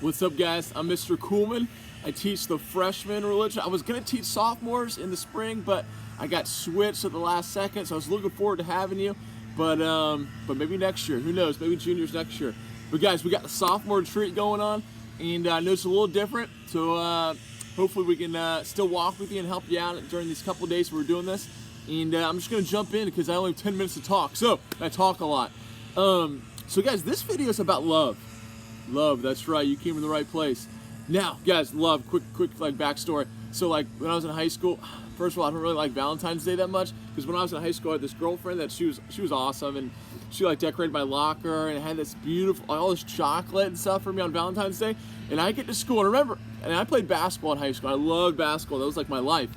What's up, guys? I'm Mr. Coolman. I teach the freshman religion. I was going to teach sophomores in the spring, but I got switched at the last second, so I was looking forward to having you. But maybe next year. Who knows? Maybe juniors next year. But guys, we got the sophomore retreat going on, and I know it's a little different, so hopefully we can still walk with you and help you out during these couple days we're doing this. And I'm just going to jump in because I only have 10 minutes to talk, so I talk a lot. So guys, this video is about love. Love, that's right, you came in the right place. Now, guys, love, quick like backstory. So like when I was in high school, first of all, I don't really like Valentine's Day that much, because when I was in high school, I had this girlfriend that she was awesome, and she like decorated my locker and had this beautiful, all this chocolate and stuff for me on Valentine's Day. And I get to school, and remember, and I played basketball in high school. I loved basketball, that was like my life.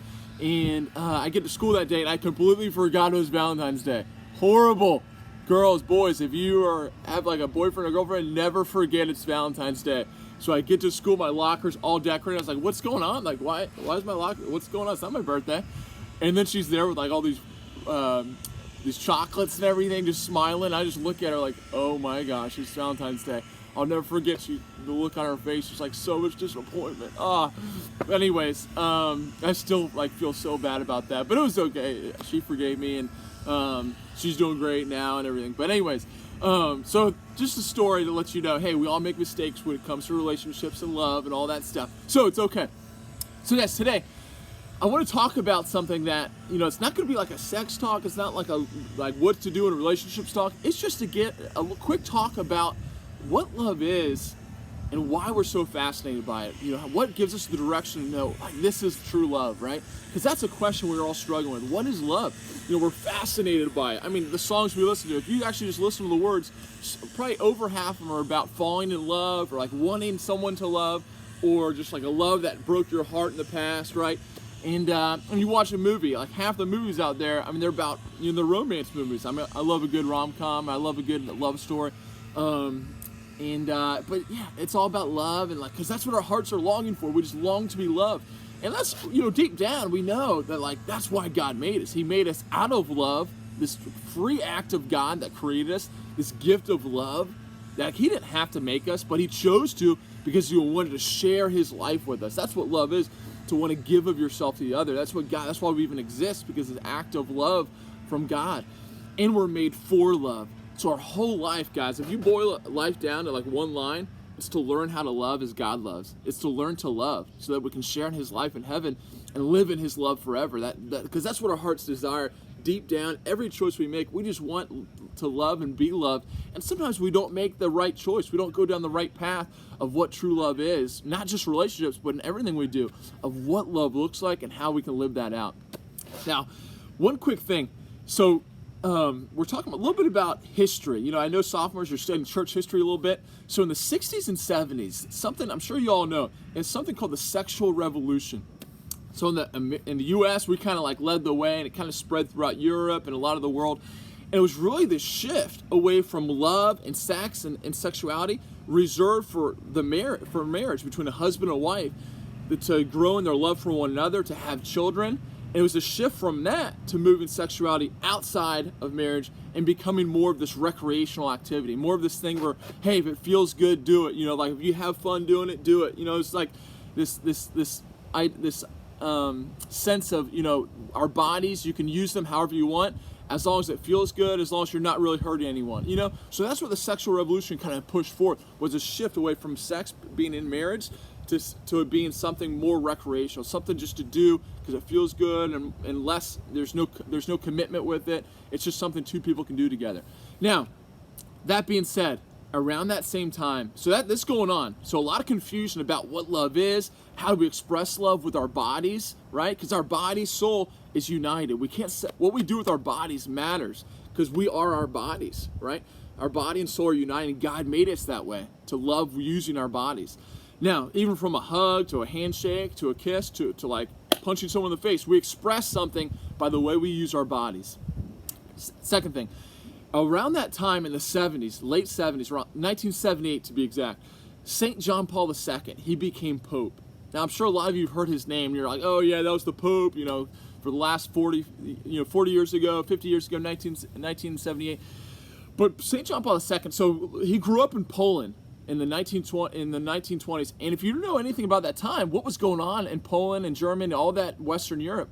And I get to school that day, and I completely forgot it was Valentine's Day. Horrible. Girls, boys, if you have like a boyfriend or girlfriend, never forget it's Valentine's Day. So I get to school, my locker's all decorated. I was like, what's going on? Like, why is my locker, what's going on? It's not my birthday. And then she's there with like all these chocolates and everything, just smiling. I just look at her like, oh my gosh, it's Valentine's Day. I'll never forget the look on her face. She's like, so much disappointment. But anyways, I still like feel so bad about that, but it was okay. She forgave me, and she's doing great now and everything. But anyways, so just a story to let you know, hey, we all make mistakes when it comes to relationships and love and all that stuff. So it's okay. So yes, today I want to talk about something that, you know, it's not going to be like a sex talk. It's not like what to do in relationships talk. It's just to get a quick talk about what love is and why we're so fascinated by it. You know, what gives us the direction to know, like, this is true love, right? Because that's a question we're all struggling with. What is love? You know, we're fascinated by it. I mean, the songs we listen to, if you actually just listen to the words, probably over half of them are about falling in love, or like wanting someone to love, or just like a love that broke your heart in the past, right? And when you watch a movie, like half the movies out there, I mean, they're about, you know, the romance movies. I mean, I love a good rom-com. I love a good love story. But yeah, it's all about love, and like, because that's what our hearts are longing for. We just long to be loved. And that's, you know, deep down, we know that, like, that's why God made us. He made us out of love, this free act of God that created us, this gift of love that He didn't have to make us, but He chose to because He wanted to share His life with us. That's what love is, to want to give of yourself to the other. That's why we even exist, because it's an act of love from God. And we're made for love. So our whole life, guys, if you boil life down to like one line, it's to learn how to love as God loves. It's to learn to love so that we can share in His life in heaven and live in His love forever. Because that's what our hearts desire. Deep down, every choice we make, we just want to love and be loved. And sometimes we don't make the right choice. We don't go down the right path of what true love is, not just relationships, but in everything we do, of what love looks like and how we can live that out. Now, one quick thing. So, we're talking a little bit about history. You know, I know sophomores are studying church history a little bit. So in the 60s and 70s, something I'm sure you all know, it's something called the sexual revolution. So in the U.S., we kind of like led the way, and it kind of spread throughout Europe and a lot of the world. And it was really this shift away from love and sex and sexuality reserved for marriage between a husband and a wife, to grow in their love for one another, to have children. And it was a shift from that to moving sexuality outside of marriage and becoming more of this recreational activity, more of this thing where, hey, if it feels good, do it. You know, like if you have fun doing it, do it. You know, it's like this sense of, you know, our bodies, you can use them however you want, as long as it feels good, as long as you're not really hurting anyone, you know? So that's what the sexual revolution kind of pushed forth, was a shift away from sex being in marriage to it being something more recreational, something just to do because it feels good, and less, there's no commitment with it. It's just something two people can do together. Now, that being said, around that same time, so this is going on. So a lot of confusion about what love is, how do we express love with our bodies, right? Because our body, soul is united. We can't what we do with our bodies matters, because we are our bodies, right? Our body and soul are united, and God made us that way, to love using our bodies. Now, even from a hug to a handshake to a kiss to like punching someone in the face, we express something by the way we use our bodies. Second thing, around that time in the 70s, late 70s, around 1978 to be exact, St. John Paul II, he became Pope. Now, I'm sure a lot of you have heard his name, and you're like, oh yeah, that was the Pope, you know, for the last 40 years ago, 50 years ago, 1978. But St. John Paul II, so he grew up in Poland, in the 1920s. And if you don't know anything about that time, what was going on in Poland and Germany, all that Western Europe,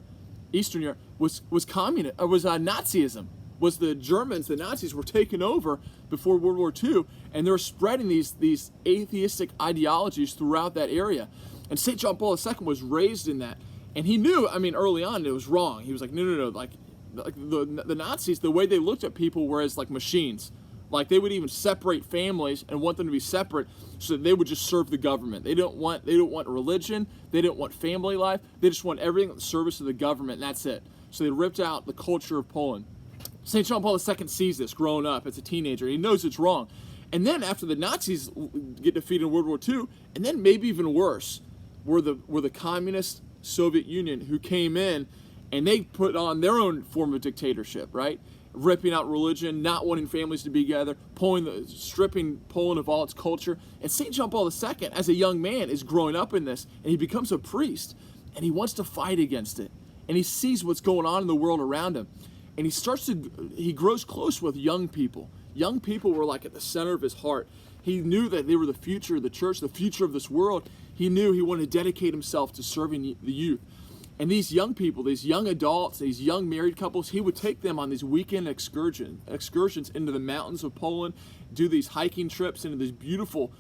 Eastern Europe, was Nazism. Was the Germans, the Nazis, were taking over before World War II, and they were spreading these atheistic ideologies throughout that area. And St. John Paul II was raised in that, and he knew, early on it was wrong. He was like, no, like the Nazis, the way they looked at people were as like machines. Like they would even separate families and want them to be separate so that they would just serve the government. They don't want religion, they don't want family life, they just want everything at the service of the government, and that's it. So they ripped out the culture of Poland. St. John Paul II sees this growing up as a teenager. He knows it's wrong. And then after the Nazis get defeated in World War II, and then maybe even worse, were the communist Soviet Union, who came in and they put on their own form of dictatorship, right? Ripping out religion, not wanting families to be together, stripping Poland of all its culture. And St. John Paul II, as a young man, is growing up in this, and he becomes a priest, and he wants to fight against it. And he sees what's going on in the world around him. And he grows close with young people. Young people were like at the center of his heart. He knew that they were the future of the church, the future of this world. He knew he wanted to dedicate himself to serving the youth. And these young people, these young adults, these young married couples, he would take them on these weekend excursions into the mountains of Poland, do these hiking trips into these beautiful,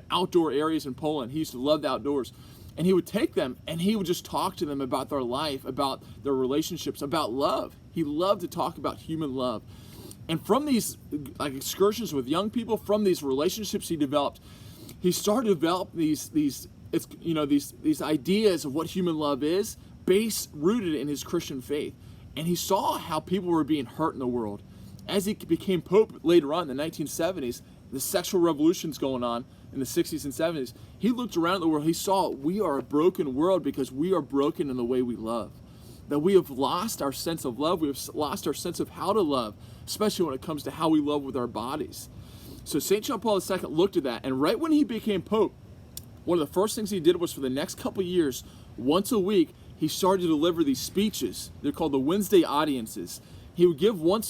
outdoor areas in Poland. He used to love the outdoors. And he would take them and he would just talk to them about their life, about their relationships, about love. He loved to talk about human love. And from these excursions with young people, from these relationships he developed, he started to develop these ideas of what human love is, rooted in his Christian faith. And he saw how people were being hurt in the world. As he became Pope later on in the 1970s, the sexual revolution's going on in the 60s and 70s. He looked around the world. He saw we are a broken world because we are broken in the way we love. That we have lost our sense of love. We have lost our sense of how to love, especially when it comes to how we love with our bodies. So St. John Paul II looked at that, and right when he became Pope, one of the first things he did was for the next couple years, once a week, he started to deliver these speeches. They're called the Wednesday audiences. He would give one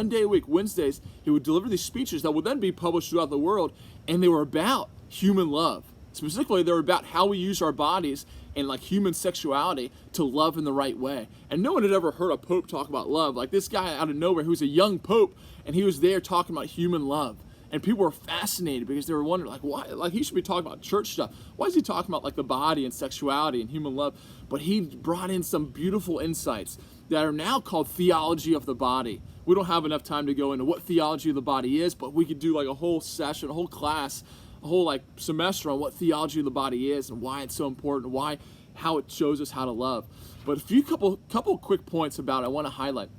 day a week, Wednesdays, he would deliver these speeches that would then be published throughout the world, and they were about human love. Specifically, they were about how we use our bodies and like human sexuality to love in the right way. And no one had ever heard a pope talk about love. Like this guy out of nowhere who was a young pope, and he was there talking about human love. And people were fascinated because they were wondering, like, why? Like, he should be talking about church stuff. Why is he talking about, like, the body and sexuality and human love? But he brought in some beautiful insights that are now called theology of the body. We don't have enough time to go into what theology of the body is, but we could do, like, a whole session, a whole class, a whole, like, semester on what theology of the body is and why it's so important, how it shows us how to love. But a couple quick points about it I want to highlight.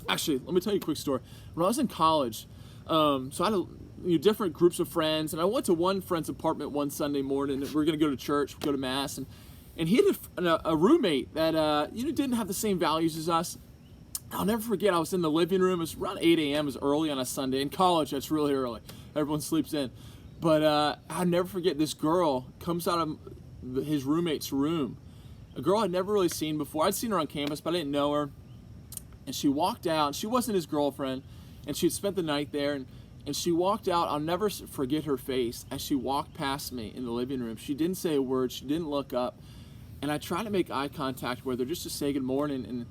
Actually, let me tell you a quick story. When I was in college, so I had different groups of friends, and I went to one friend's apartment one Sunday morning. We were going to go to church, go to mass, and he had a roommate that didn't have the same values as us. I'll never forget, I was in the living room. It was around 8 a.m. It was early on a Sunday. In college, that's really early. Everyone sleeps in. But I'll never forget, this girl comes out of his roommate's room. A girl I'd never really seen before. I'd seen her on campus, but I didn't know her. And she walked out. She wasn't his girlfriend, and she had spent the night there. And she walked out. I'll never forget her face as she walked past me in the living room. She didn't say a word. She didn't look up. And I tried to make eye contact with her just to say good morning.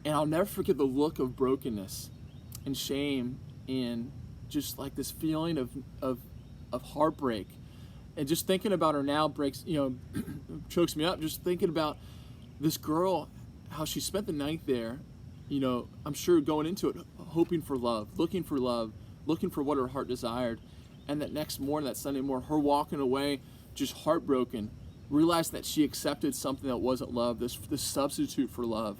And I'll never forget the look of brokenness and shame and just like this feeling of heartbreak. And just thinking about her now chokes me up. Just thinking about this girl, how she spent the night there, I'm sure going into it, hoping for love, looking for what her heart desired. And that next morning, that Sunday morning, her walking away just heartbroken, realized that she accepted something that wasn't love, this substitute for love.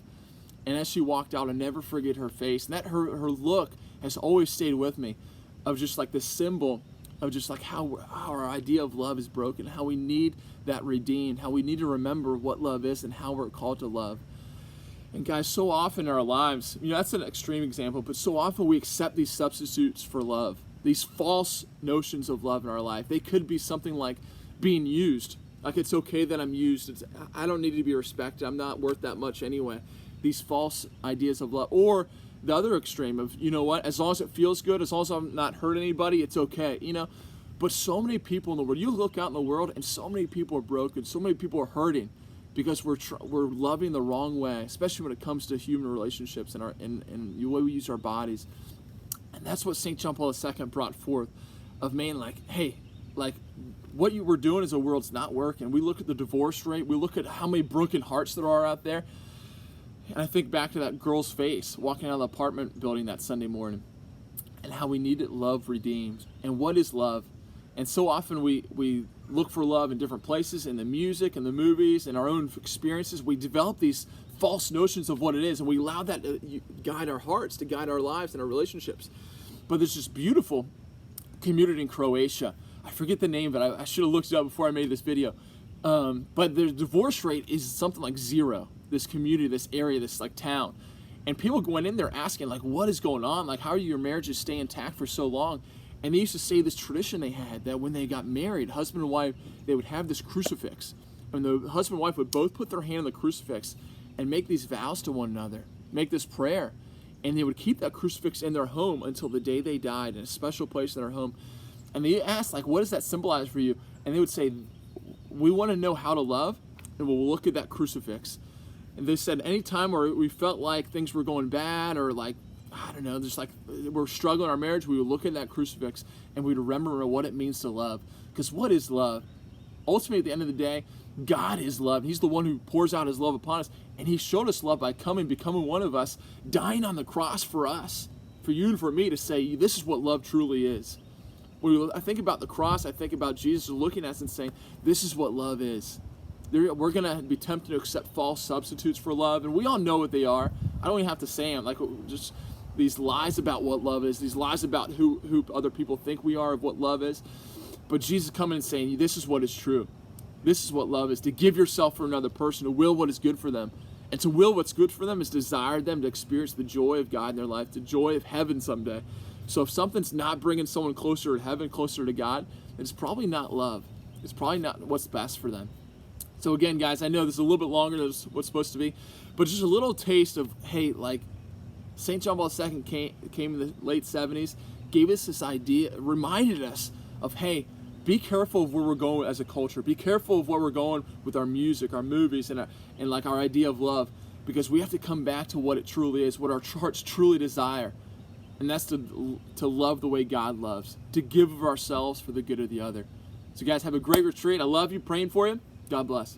And as she walked out, I'll never forget her face. And that her look has always stayed with me, of just like this symbol of just like how our idea of love is broken, how we need that redeemed, how we need to remember what love is and how we're called to love. And guys, so often in our lives, that's an extreme example, but so often we accept these substitutes for love, these false notions of love in our life. They could be something like being used. Like, it's okay that I'm used. I don't need to be respected. I'm not worth that much anyway. These false ideas of love. Or the other extreme of, as long as it feels good, as long as I'm not hurt anybody, it's okay. But so many people in the world, you look out in the world and so many people are broken, so many people are hurting because we're loving the wrong way, especially when it comes to human relationships and the way we use our bodies. And that's what St. John Paul II brought forth of, man, like, hey, like, what you were doing as a world's not working. We look at the divorce rate. We look at how many broken hearts there are out there. And I think back to that girl's face walking out of the apartment building that Sunday morning and how we needed love redeemed. And what is love? And so often we look for love in different places, in the music, in the movies, in our own experiences. We develop these false notions of what it is, and we allow that to guide our hearts, to guide our lives and our relationships. But there's this beautiful community in Croatia. I forget the name, but I should have looked it up before I made this video. But the divorce rate is something like 0. This community, this area, this like town. And people went in there asking, like, what is going on? Like, how are your marriages stay intact for so long? And they used to say this tradition they had that when they got married, husband and wife, they would have this crucifix. And the husband and wife would both put their hand on the crucifix and make these vows to one another, make this prayer. And they would keep that crucifix in their home until the day they died, in a special place in their home. And they asked, like, what does that symbolize for you? And they would say, we want to know how to love, and we'll look at that crucifix. And they said any time where we felt like things were going bad, or like, I don't know, just like we're struggling in our marriage, we would look at that crucifix and we'd remember what it means to love. Because what is love? Ultimately, at the end of the day, God is love. He's the one who pours out his love upon us. And he showed us love by becoming one of us, dying on the cross for us, for you and for me, to say, this is what love truly is. When I think about the cross, I think about Jesus looking at us and saying, this is what love is. We're going to be tempted to accept false substitutes for love, and we all know what they are. I don't even have to say them. Like, just these lies about what love is, these lies about who other people think we are, of what love is. But Jesus coming and saying, this is what is true. This is what love is, to give yourself for another person, to will what is good for them. And to will what's good for them is desire them to experience the joy of God in their life, the joy of heaven someday. So if something's not bringing someone closer to heaven, closer to God, it's probably not love. It's probably not what's best for them. So again, guys, I know this is a little bit longer than what's supposed to be, but just a little taste of, hey, like, St. John Paul II came in the late 70s, gave us this idea, reminded us of, hey, be careful of where we're going as a culture. Be careful of where we're going with our music, our movies, and like our idea of love, because we have to come back to what it truly is, what our hearts truly desire. And that's to love the way God loves, to give of ourselves for the good of the other. So guys, have a great retreat. I love you, praying for you. God bless.